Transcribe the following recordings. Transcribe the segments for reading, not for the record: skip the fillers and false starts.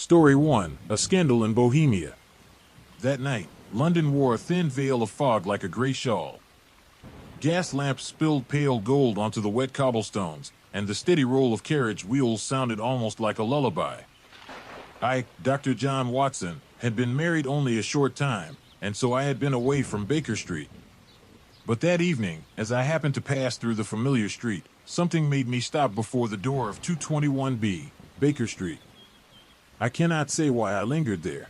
Story 1. A Scandal in Bohemia. That night, London wore a thin veil of fog like a gray shawl. Gas lamps spilled pale gold onto the wet cobblestones, and the steady roll of carriage wheels sounded almost like a lullaby. I, Dr. John Watson, had been married only a short time, and so I had been away from Baker Street. But that evening, as I happened to pass through the familiar street, something made me stop before the door of 221B, Baker Street. I cannot say why I lingered there.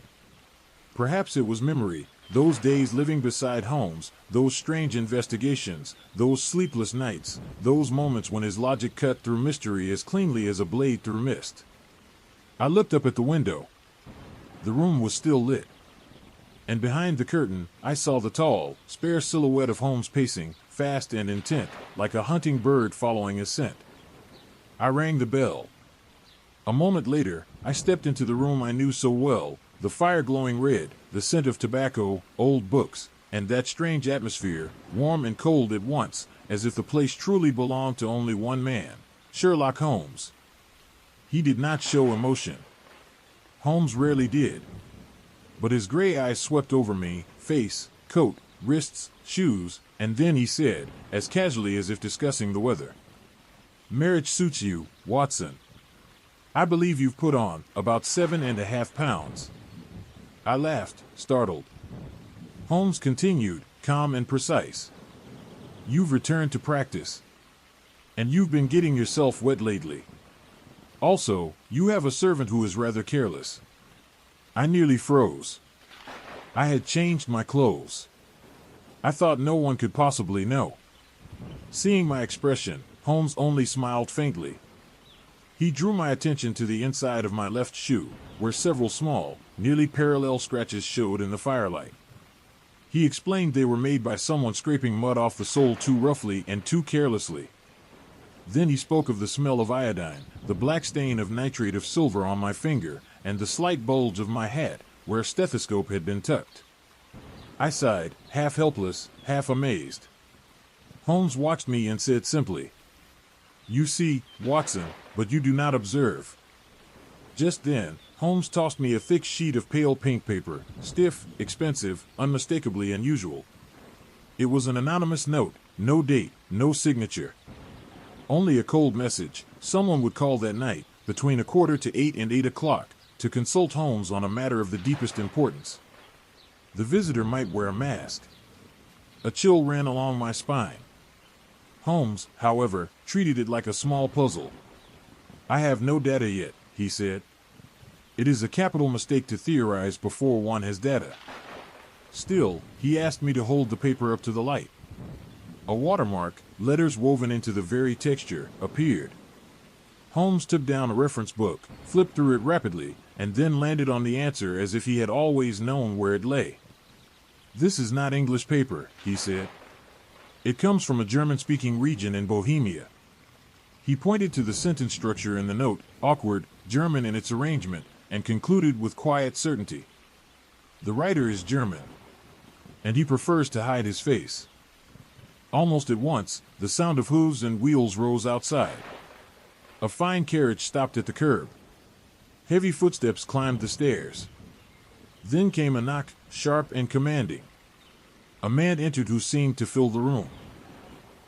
Perhaps it was memory, those days living beside Holmes, those strange investigations, those sleepless nights, those moments when his logic cut through mystery as cleanly as a blade through mist. I looked up at the window. The room was still lit. And behind the curtain, I saw the tall, spare silhouette of Holmes pacing, fast and intent, like a hunting bird following a scent. I rang the bell. A moment later, I stepped into the room I knew so well, the fire glowing red, the scent of tobacco, old books, and that strange atmosphere, warm and cold at once, as if the place truly belonged to only one man, Sherlock Holmes. He did not show emotion. Holmes rarely did. But his gray eyes swept over me, face, coat, wrists, shoes, and then he said, as casually as if discussing the weather, "Marriage suits you, Watson. I believe you've put on about 7.5 pounds. I laughed, startled. Holmes continued, calm and precise. "You've returned to practice. And you've been getting yourself wet lately. Also, you have a servant who is rather careless." I nearly froze. I had changed my clothes. I thought no one could possibly know. Seeing my expression, Holmes only smiled faintly. He drew my attention to the inside of my left shoe, where several small, nearly parallel scratches showed in the firelight. He explained they were made by someone scraping mud off the sole too roughly and too carelessly. Then he spoke of the smell of iodine, the black stain of nitrate of silver on my finger, and the slight bulge of my hat, where a stethoscope had been tucked. I sighed, half helpless, half amazed. Holmes watched me and said simply, "You see, Watson, but you do not observe." Just then, Holmes tossed me a thick sheet of pale pink paper, stiff, expensive, unmistakably unusual. It was an anonymous note, no date, no signature. Only a cold message. Someone would call that night, between 7:45 and 8 o'clock, to consult Holmes on a matter of the deepest importance. The visitor might wear a mask. A chill ran along my spine. Holmes, however, treated it like a small puzzle. "I have no data yet," he said. "It is a capital mistake to theorize before one has data." Still, he asked me to hold the paper up to the light. A watermark, letters woven into the very texture, appeared. Holmes took down a reference book, flipped through it rapidly, and then landed on the answer as if he had always known where it lay. "This is not English paper," he said. "It comes from a German-speaking region in Bohemia." He pointed to the sentence structure in the note, awkward, German in its arrangement, and concluded with quiet certainty. "The writer is German, and he prefers to hide his face." Almost at once, the sound of hooves and wheels rose outside. A fine carriage stopped at the curb. Heavy footsteps climbed the stairs. Then came a knock, sharp and commanding. A man entered who seemed to fill the room.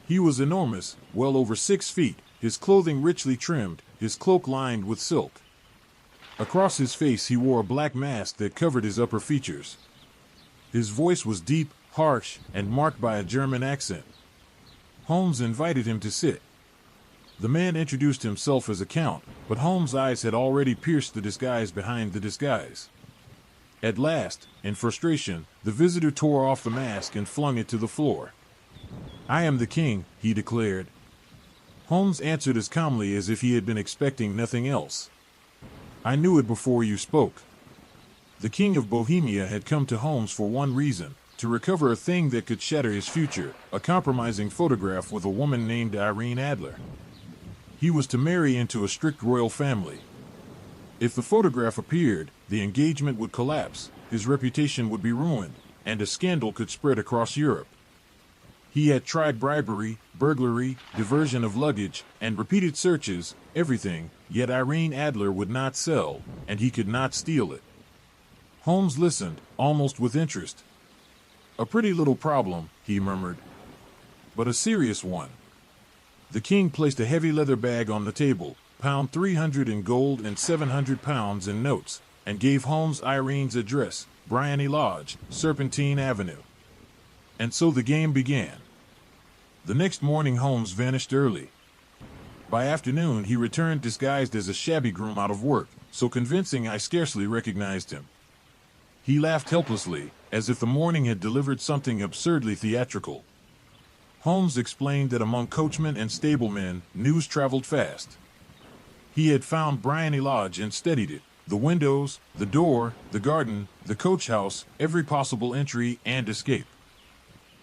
He was enormous, well over 6 feet, his clothing richly trimmed, his cloak lined with silk. Across his face he wore a black mask that covered his upper features. His voice was deep, harsh, and marked by a German accent. Holmes invited him to sit. The man introduced himself as a count, but Holmes' eyes had already pierced the disguise behind the disguise. At last, in frustration, the visitor tore off the mask and flung it to the floor. "I am the king," he declared. Holmes answered as calmly as if he had been expecting nothing else. "I knew it before you spoke." The king of Bohemia had come to Holmes for one reason, to recover a thing that could shatter his future, a compromising photograph with a woman named Irene Adler. He was to marry into a strict royal family. If the photograph appeared, the engagement would collapse, his reputation would be ruined, and a scandal could spread across Europe. He had tried bribery, burglary, diversion of luggage, and repeated searches, everything, yet Irene Adler would not sell, and he could not steal it. Holmes listened, almost with interest. "A pretty little problem," he murmured, "but a serious one." The king placed a heavy leather bag on the table, £300 in gold and £700 in notes, and gave Holmes Irene's address, Bryony Lodge, Serpentine Avenue. And so the game began. The next morning Holmes vanished early. By afternoon he returned disguised as a shabby groom out of work, so convincing I scarcely recognized him. He laughed helplessly, as if the morning had delivered something absurdly theatrical. Holmes explained that among coachmen and stablemen, news traveled fast. He had found Bryony Lodge and studied it, the windows, the door, the garden, the coach house, every possible entry and escape.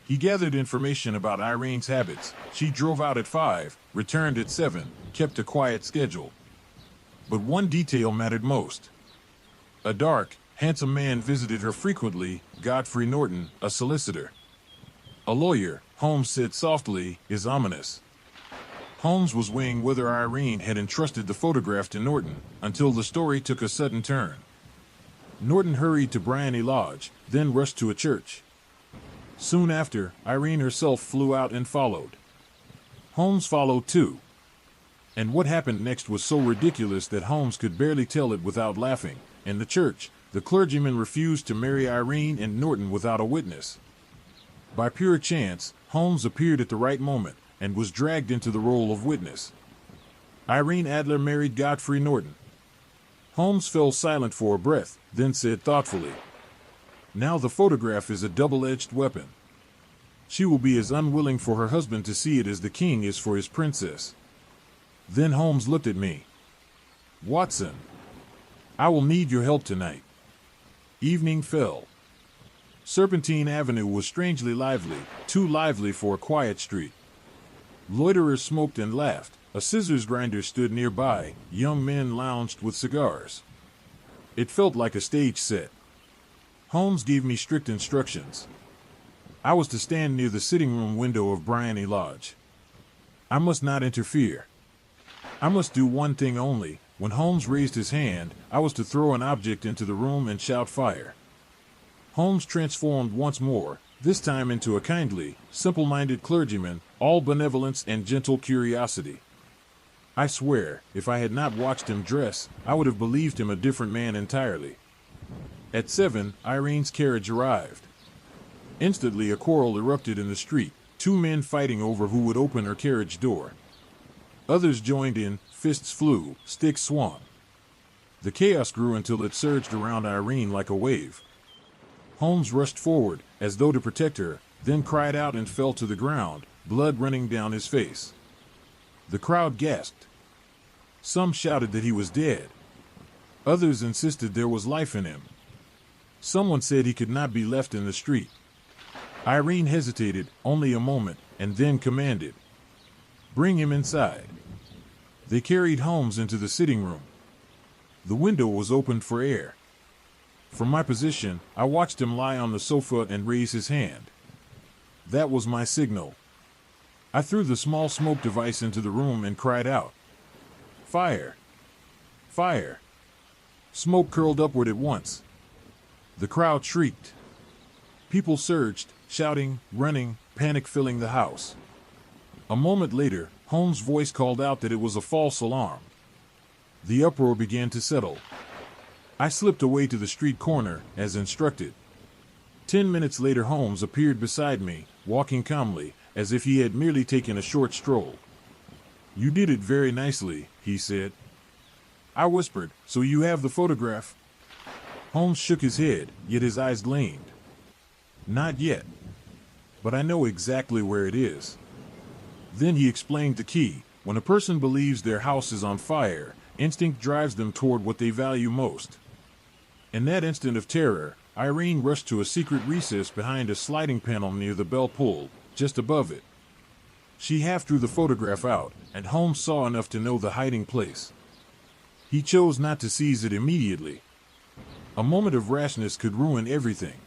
He gathered information about Irene's habits. She drove out at 5, returned at 7, kept a quiet schedule. But one detail mattered most. A dark, handsome man visited her frequently, Godfrey Norton, a solicitor. A lawyer, Holmes said softly, is ominous. Holmes was weighing whether Irene had entrusted the photograph to Norton, until the story took a sudden turn. Norton hurried to Bryony Lodge, then rushed to a church. Soon after, Irene herself flew out and followed. Holmes followed too. And what happened next was so ridiculous that Holmes could barely tell it without laughing. In the church, the clergyman refused to marry Irene and Norton without a witness. By pure chance, Holmes appeared at the right moment, and was dragged into the role of witness. Irene Adler married Godfrey Norton. Holmes fell silent for a breath, then said thoughtfully, "Now the photograph is a double-edged weapon. She will be as unwilling for her husband to see it as the king is for his princess." Then Holmes looked at me. "Watson, I will need your help tonight." Evening fell. Serpentine Avenue was strangely lively, too lively for a quiet street. Loiterers smoked and laughed, a scissors grinder stood nearby, young men lounged with cigars. It felt like a stage set. Holmes gave me strict instructions. I was to stand near the sitting room window of Bryony Lodge. I must not interfere. I must do one thing only. When Holmes raised his hand, I was to throw an object into the room and shout fire. Holmes transformed once more, this time into a kindly, simple-minded clergyman, all benevolence and gentle curiosity. I swear, if I had not watched him dress, I would have believed him a different man entirely. At 7, Irene's carriage arrived. Instantly a quarrel erupted in the street, 2 men fighting over who would open her carriage door. Others joined in, fists flew, sticks swung. The chaos grew until it surged around Irene like a wave. Holmes rushed forward, as though to protect her, then cried out and fell to the ground, blood running down his face. The crowd gasped. Some shouted that he was dead. Others insisted there was life in him. Someone said he could not be left in the street. Irene hesitated, only a moment, and then commanded, "Bring him inside." They carried Holmes into the sitting room. The window was opened for air. From my position, I watched him lie on the sofa and raise his hand. That was my signal. I threw the small smoke device into the room and cried out, "Fire! Fire!" Smoke curled upward at once. The crowd shrieked. People surged, shouting, running, panic filling the house. A moment later, Holmes' voice called out that it was a false alarm. The uproar began to settle. I slipped away to the street corner, as instructed. 10 minutes later Holmes appeared beside me, walking calmly, as if he had merely taken a short stroll. "You did it very nicely," he said. I whispered, "So you have the photograph?" Holmes shook his head, yet his eyes gleamed. "Not yet. But I know exactly where it is." Then he explained the key. When a person believes their house is on fire, instinct drives them toward what they value most. In that instant of terror, Irene rushed to a secret recess behind a sliding panel near the bell pull, just above it. She half drew the photograph out, and Holmes saw enough to know the hiding place. He chose not to seize it immediately. A moment of rashness could ruin everything.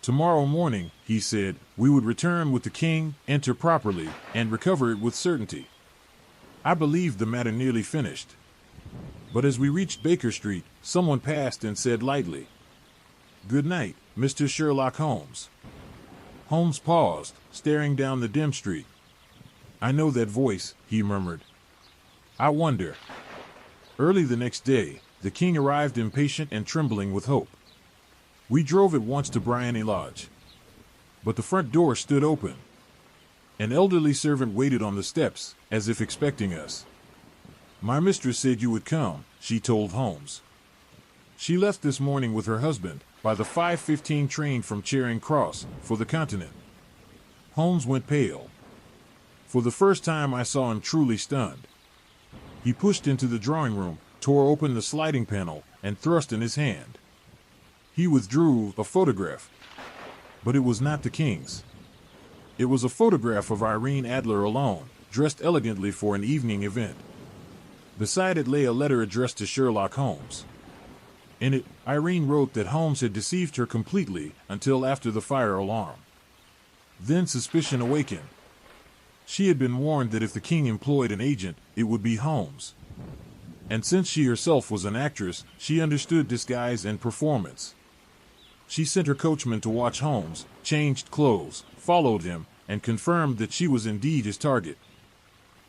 Tomorrow morning, he said, we would return with the king, enter properly, and recover it with certainty. I believed the matter nearly finished. But as we reached Baker Street, someone passed and said lightly, "Good night, Mr. Sherlock Holmes." Holmes paused, staring down the dim street. "I know that voice," he murmured. "I wonder." Early the next day, the king arrived impatient and trembling with hope. We drove at once to Briony Lodge. But the front door stood open. An elderly servant waited on the steps, as if expecting us. "My mistress said you would come," she told Holmes. "She left this morning with her husband, by the 5:15 train from Charing Cross, for the continent." Holmes went pale. For the first time I saw him truly stunned. He pushed into the drawing room, tore open the sliding panel, and thrust in his hand. He withdrew a photograph. But it was not the king's. It was a photograph of Irene Adler alone, dressed elegantly for an evening event. Beside it lay a letter addressed to Sherlock Holmes. In it, Irene wrote that Holmes had deceived her completely until after the fire alarm. Then suspicion awakened. She had been warned that if the king employed an agent, it would be Holmes. And since she herself was an actress, she understood disguise and performance. She sent her coachman to watch Holmes, changed clothes, followed him, and confirmed that she was indeed his target.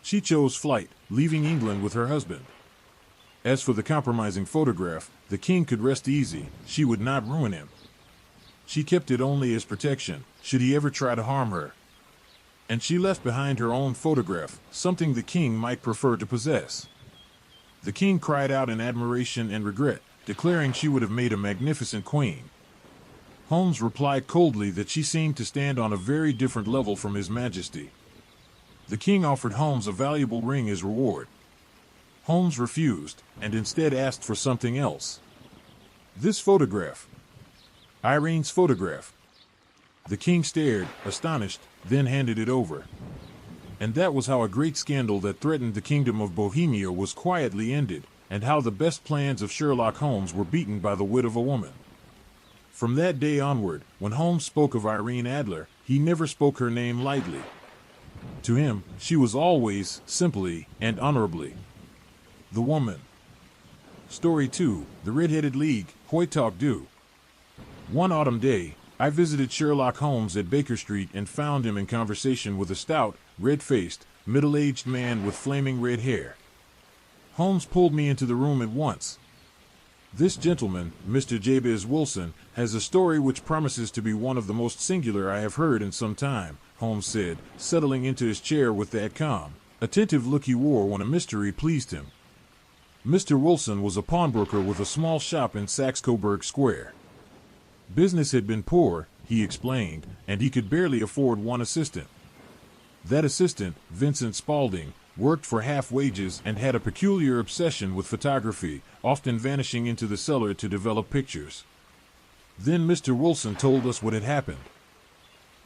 She chose flight, leaving England with her husband. As for the compromising photograph, the king could rest easy, she would not ruin him. She kept it only as protection, should he ever try to harm her. And she left behind her own photograph, something the king might prefer to possess. The king cried out in admiration and regret, declaring she would have made a magnificent queen. Holmes replied coldly that she seemed to stand on a very different level from His Majesty. The king offered Holmes a valuable ring as reward. Holmes refused, and instead asked for something else. This photograph. Irene's photograph. The king stared, astonished, then handed it over. And that was how a great scandal that threatened the kingdom of Bohemia was quietly ended, and how the best plans of Sherlock Holmes were beaten by the wit of a woman. From that day onward, when Holmes spoke of Irene Adler, he never spoke her name lightly. To him, she was always, simply, and honorably, the woman. Story 2, The Red-Headed League, Hoy Talk Do. One autumn day, I visited Sherlock Holmes at Baker Street and found him in conversation with a stout, red-faced, middle-aged man with flaming red hair. Holmes pulled me into the room at once. "This gentleman, Mr. Jabez Wilson, has a story which promises to be one of the most singular I have heard in some time," Holmes said, settling into his chair with that calm, attentive look he wore when a mystery pleased him. Mr. Wilson was a pawnbroker with a small shop in Saxe-Coburg Square. Business had been poor, he explained, and he could barely afford one assistant. That assistant, Vincent Spaulding, worked for half wages and had a peculiar obsession with photography, often vanishing into the cellar to develop pictures. Then Mr. Wilson told us what had happened.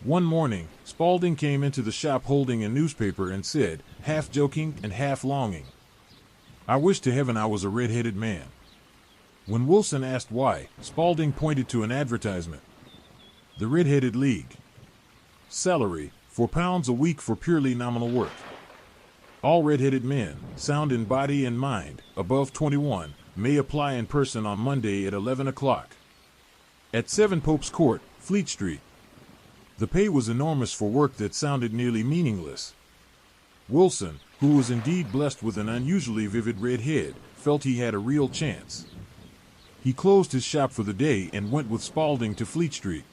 One morning, Spaulding came into the shop holding a newspaper and said, half joking and half longing, "I wish to heaven I was a red-headed man." When Wilson asked why, Spaulding pointed to an advertisement. The Red-Headed League. Salary, £4 a week for purely nominal work. All red-headed men, sound in body and mind, above 21, may apply in person on Monday at 11 o'clock. At 7 Pope's Court, Fleet Street. The pay was enormous for work that sounded nearly meaningless. Wilson, who was indeed blessed with an unusually vivid red head, felt he had a real chance. He closed his shop for the day and went with Spaulding to Fleet Street.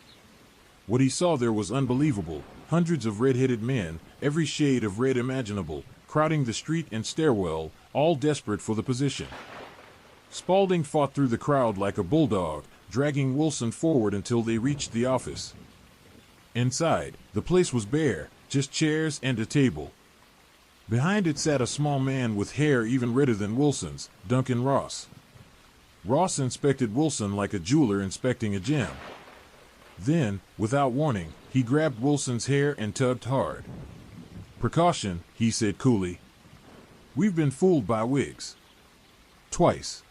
What he saw there was unbelievable. Hundreds of red-headed men, every shade of red imaginable, crowding the street and stairwell, all desperate for the position. Spaulding fought through the crowd like a bulldog, dragging Wilson forward until they reached the office. Inside, the place was bare, just chairs and a table. Behind it sat a small man with hair even redder than Wilson's, Duncan Ross. Ross inspected Wilson like a jeweler inspecting a gem. Then, without warning, he grabbed Wilson's hair and tugged hard. "Precaution," he said coolly. "We've been fooled by wigs. Twice."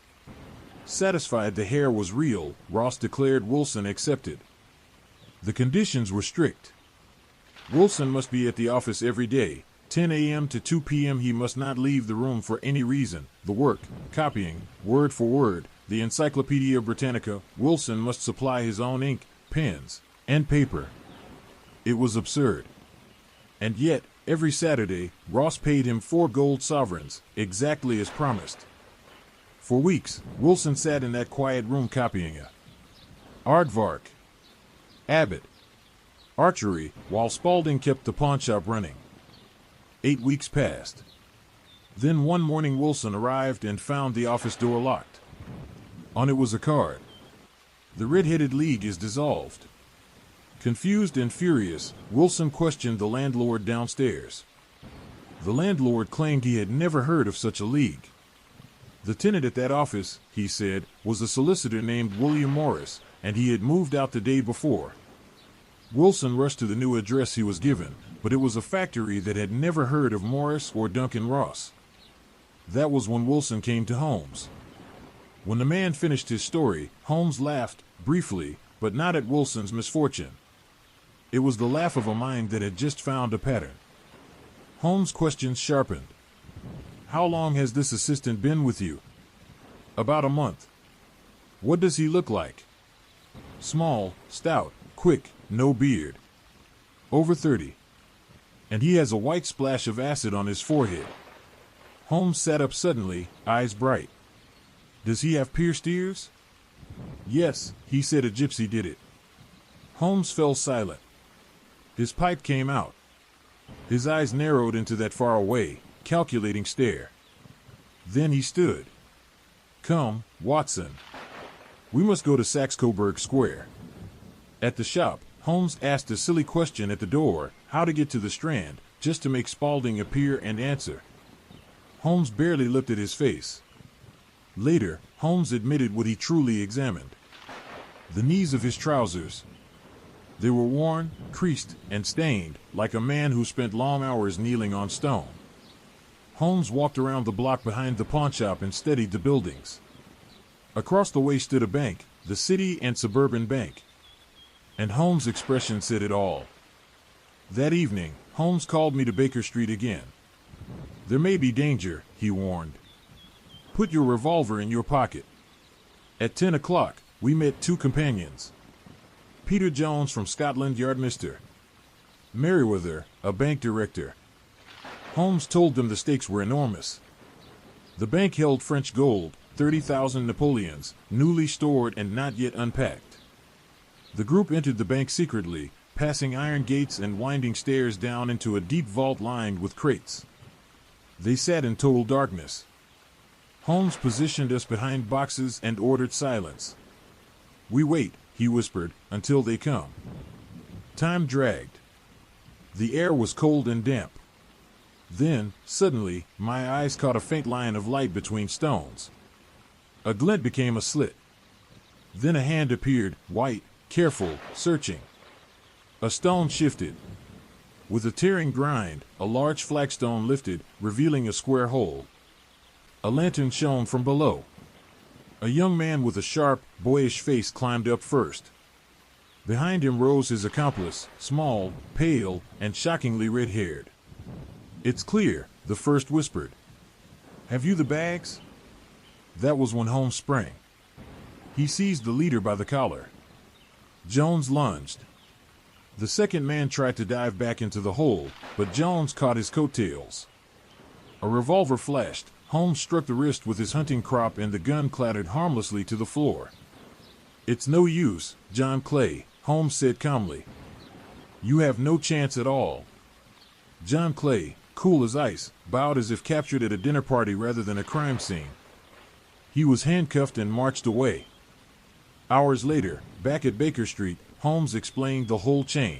Satisfied the hair was real, Ross declared Wilson accepted. The conditions were strict. Wilson must be at the office every day, 10 a.m. to 2 p.m. He must not leave the room for any reason. The work, copying, word for word, the Encyclopedia Britannica. Wilson must supply his own ink, pens, and paper. It was absurd. And yet, every Saturday, Ross paid him 4 gold sovereigns, exactly as promised. For weeks, Wilson sat in that quiet room copying aardvark, abbot, archery, while Spaulding kept the pawnshop running. 8 weeks passed. Then one morning Wilson arrived and found the office door locked. On it was a card. The Red-Headed League is dissolved. Confused and furious, Wilson questioned the landlord downstairs. The landlord claimed he had never heard of such a league. The tenant at that office, he said, was a solicitor named William Morris, and he had moved out the day before. Wilson rushed to the new address he was given, but it was a factory that had never heard of Morris or Duncan Ross. That was when Wilson came to Holmes. When the man finished his story, Holmes laughed, briefly, but not at Wilson's misfortune. It was the laugh of a mind that had just found a pattern. Holmes' questions sharpened. How long has this assistant been with you? About a month. What does he look like? Small, stout, quick, no beard. Over 30. And he has a white splash of acid on his forehead. Holmes sat up suddenly, eyes bright. Does he have pierced ears? Yes, he said a gypsy did it. Holmes fell silent. His pipe came out. His eyes narrowed into that faraway, calculating stare. Then he stood. Come, Watson. We must go to Saxe-Coburg Square. At the shop, Holmes asked a silly question at the door, how to get to the Strand, just to make Spaulding appear and answer. Holmes barely looked at his face. Later, Holmes admitted what he truly examined. The knees of his trousers. They were worn, creased, and stained, like a man who spent long hours kneeling on stone. Holmes walked around the block behind the pawnshop and studied the buildings. Across the way stood a bank, the City and Suburban Bank. And Holmes' expression said it all. That evening, Holmes called me to Baker Street again. There may be danger, he warned. Put your revolver in your pocket. At 10 o'clock, we met 2 companions. Peter Jones from Scotland Yard, Mr. Merriweather, a bank director. Holmes told them the stakes were enormous. The bank held French gold, 30,000 Napoleons, newly stored and not yet unpacked. The group entered the bank secretly, passing iron gates and winding stairs down into a deep vault lined with crates. They sat in total darkness. Holmes positioned us behind boxes and ordered silence. We wait, he whispered, until they come. Time dragged. The air was cold and damp. Then, suddenly, my eyes caught a faint line of light between stones. A glint became a slit. Then a hand appeared, white, careful, searching. A stone shifted. With a tearing grind, a large flagstone lifted, revealing a square hole. A lantern shone from below. A young man with a sharp, boyish face climbed up first. Behind him rose his accomplice, small, pale, and shockingly red-haired. It's clear, the first whispered. Have you the bags? That was when Holmes sprang. He seized the leader by the collar. Jones lunged. The second man tried to dive back into the hole, but Jones caught his coattails. A revolver flashed. Holmes struck the wrist with his hunting crop and the gun clattered harmlessly to the floor. It's no use, John Clay, Holmes said calmly. You have no chance at all. John Clay, cool as ice, bowed as if captured at a dinner party rather than a crime scene. He was handcuffed and marched away. Hours later, back at Baker Street, Holmes explained the whole chain.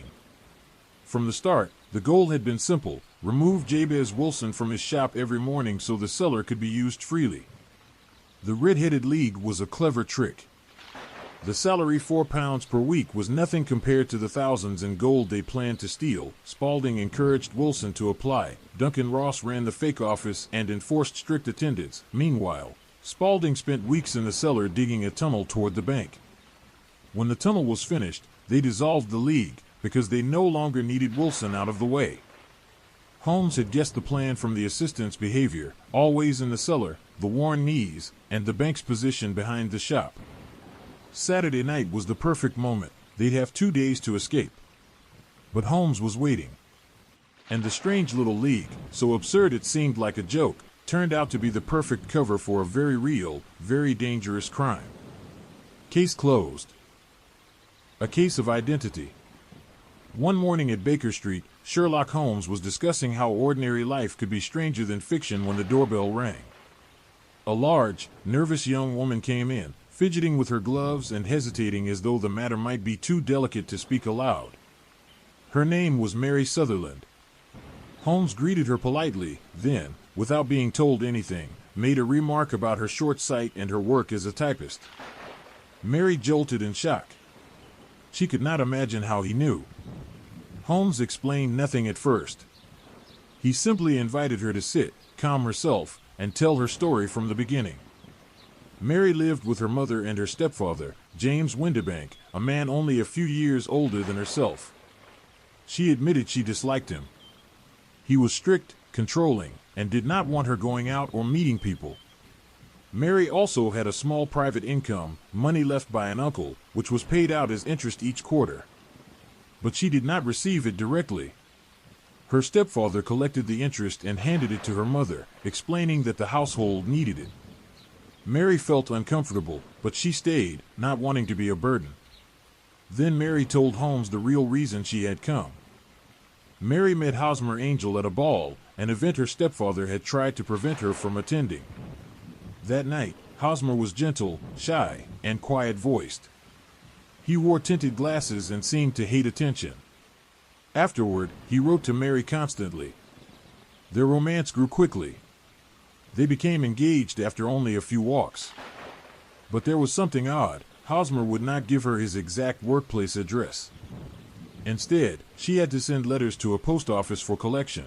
From the start, the goal had been simple: remove Jabez Wilson from his shop every morning so the cellar could be used freely. The Red-Headed League was a clever trick. The salary, £4 per week, was nothing compared to the thousands in gold they planned to steal. Spaulding encouraged Wilson to apply. Duncan Ross ran the fake office and enforced strict attendance. Meanwhile, Spaulding spent weeks in the cellar digging a tunnel toward the bank. When the tunnel was finished, they dissolved the League because they no longer needed Wilson out of the way. Holmes had guessed the plan from the assistant's behavior, always in the cellar, the worn knees, and the bank's position behind the shop. Saturday night was the perfect moment. They'd have 2 days to escape. But Holmes was waiting. And the strange little League, so absurd it seemed like a joke, turned out to be the perfect cover for a very real, very dangerous crime. Case closed. A case of identity. One morning at Baker Street, Sherlock Holmes was discussing how ordinary life could be stranger than fiction when the doorbell rang. A large, nervous young woman came in, fidgeting with her gloves and hesitating as though the matter might be too delicate to speak aloud. Her name was Mary Sutherland. Holmes greeted her politely, then, without being told anything, made a remark about her short sight and her work as a typist. Mary jolted in shock. She could not imagine how he knew. Holmes explained nothing at first. He simply invited her to sit, calm herself, and tell her story from the beginning. Mary lived with her mother and her stepfather, James Windibank, a man only a few years older than herself. She admitted she disliked him. He was strict, controlling, and did not want her going out or meeting people. Mary also had a small private income, money left by an uncle, which was paid out as interest each quarter. But she did not receive it directly. Her stepfather collected the interest and handed it to her mother, explaining that the household needed it. Mary felt uncomfortable, but she stayed, not wanting to be a burden. Then Mary told Holmes the real reason she had come. Mary met Hosmer Angel at a ball, an event her stepfather had tried to prevent her from attending. That night, Hosmer was gentle, shy, and quiet-voiced. He wore tinted glasses and seemed to hate attention. Afterward, he wrote to Mary constantly. Their romance grew quickly. They became engaged after only a few walks. But there was something odd. Hosmer would not give her his exact workplace address. Instead, she had to send letters to a post office for collection.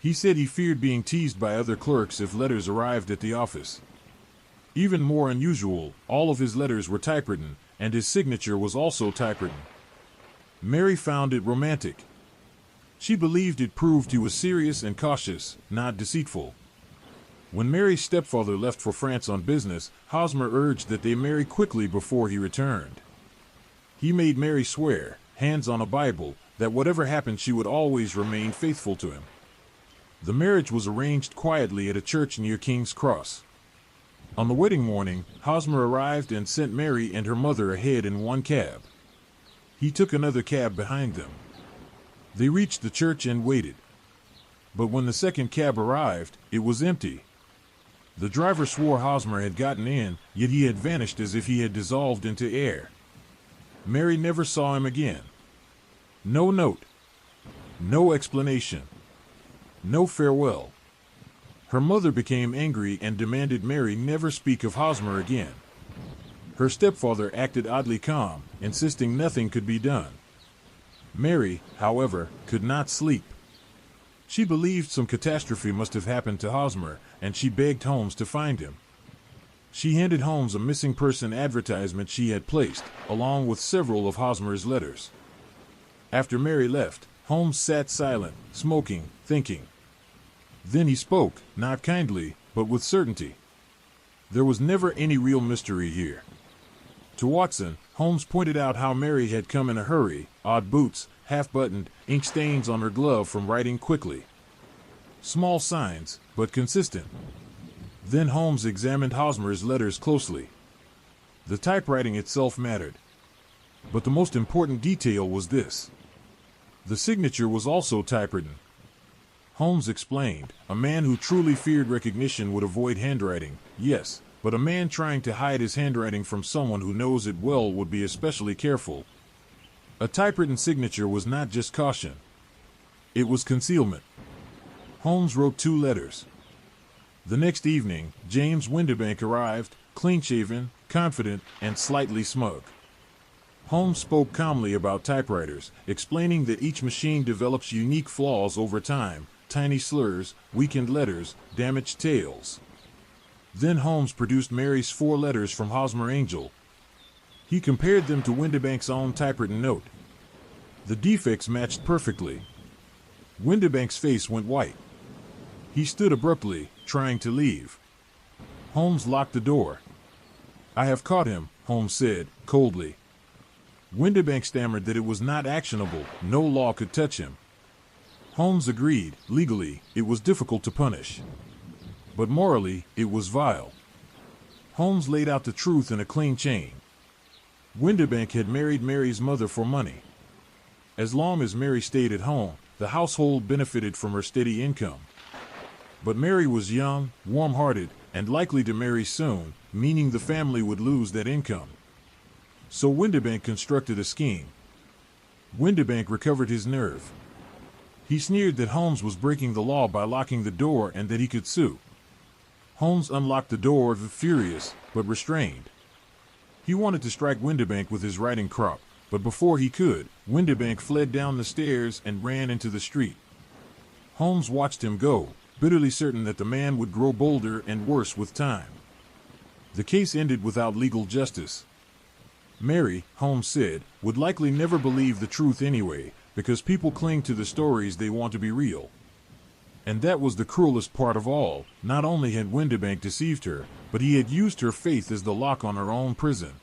He said he feared being teased by other clerks if letters arrived at the office. Even more unusual, all of his letters were typewritten, and his signature was also typewritten. Mary found it romantic. She believed it proved he was serious and cautious, not deceitful. When Mary's stepfather left for France on business, Hosmer urged that they marry quickly before he returned. He made Mary swear, hands on a Bible, that whatever happened she would always remain faithful to him. The marriage was arranged quietly at a church near King's Cross. On the wedding morning, Hosmer arrived and sent Mary and her mother ahead in one cab. He took another cab behind them. They reached the church and waited. But when the second cab arrived, it was empty. The driver swore Hosmer had gotten in, yet he had vanished as if he had dissolved into air. Mary never saw him again. No note. No explanation. No farewell. Her mother became angry and demanded Mary never speak of Hosmer again. Her stepfather acted oddly calm, insisting nothing could be done. Mary, however, could not sleep. She believed some catastrophe must have happened to Hosmer, and she begged Holmes to find him. She handed Holmes a missing person advertisement she had placed, along with several of Hosmer's letters. After Mary left, Holmes sat silent, smoking, thinking. Then he spoke, not kindly, but with certainty. There was never any real mystery here. To Watson, Holmes pointed out how Mary had come in a hurry, odd boots, half-buttoned, ink stains on her glove from writing quickly. Small signs, but consistent. Then Holmes examined Hosmer's letters closely. The typewriting itself mattered. But the most important detail was this. The signature was also typewritten. Holmes explained, a man who truly feared recognition would avoid handwriting, yes, but a man trying to hide his handwriting from someone who knows it well would be especially careful. A typewritten signature was not just caution. It was concealment. Holmes wrote 2 letters. The next evening, James Windibank arrived, clean-shaven, confident, and slightly smug. Holmes spoke calmly about typewriters, explaining that each machine develops unique flaws over time, tiny slurs, weakened letters, damaged tails. Then Holmes produced Mary's 4 letters from Hosmer Angel. He compared them to Windibank's own typewritten note. The defects matched perfectly. Windibank's face went white. He stood abruptly, trying to leave. Holmes locked the door. "I have caught him," Holmes said, coldly. Windibank stammered that it was not actionable, no law could touch him. Holmes agreed, legally, it was difficult to punish. But morally, it was vile. Holmes laid out the truth in a clean chain. Windibank had married Mary's mother for money. As long as Mary stayed at home, the household benefited from her steady income. But Mary was young, warm-hearted, and likely to marry soon, meaning the family would lose that income. So Windibank constructed a scheme. Windibank recovered his nerve. He sneered that Holmes was breaking the law by locking the door and that he could sue. Holmes unlocked the door, furious, but restrained. He wanted to strike Windibank with his riding crop, but before he could, Windibank fled down the stairs and ran into the street. Holmes watched him go, bitterly certain that the man would grow bolder and worse with time. The case ended without legal justice. Mary, Holmes said, would likely never believe the truth anyway, because people cling to the stories they want to be real. And that was the cruelest part of all. Not only had Windibank deceived her, but he had used her faith as the lock on her own prison.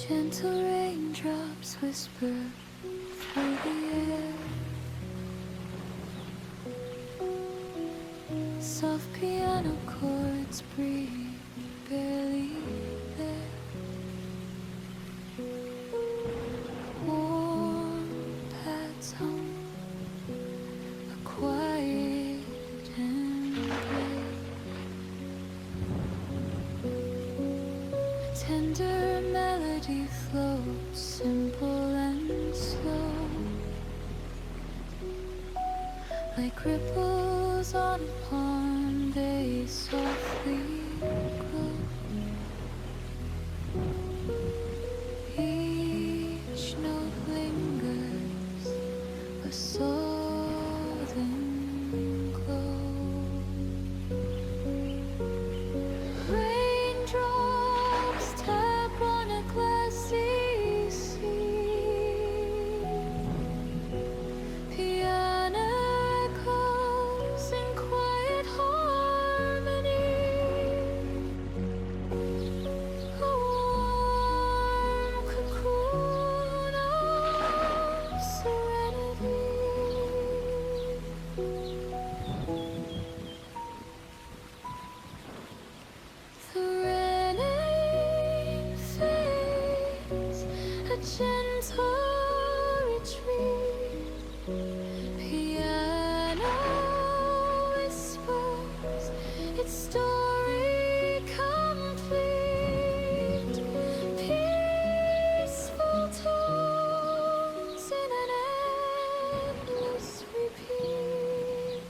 Gentle raindrops whisper through the air. Soft piano chords breathe, barely there. Warm paths home, a quiet and gray. Tender melody flows, simple and slow, like ripples on a pond, they softly glow. Each note lingers, a southern glow. Raindrops tap on a glassy sea. Piano echoes in quiet harmony. A warm cocoon of serenity. The rain fades, a gentle retreat. Piano whispers its story complete. Peaceful tones in an endless repeat.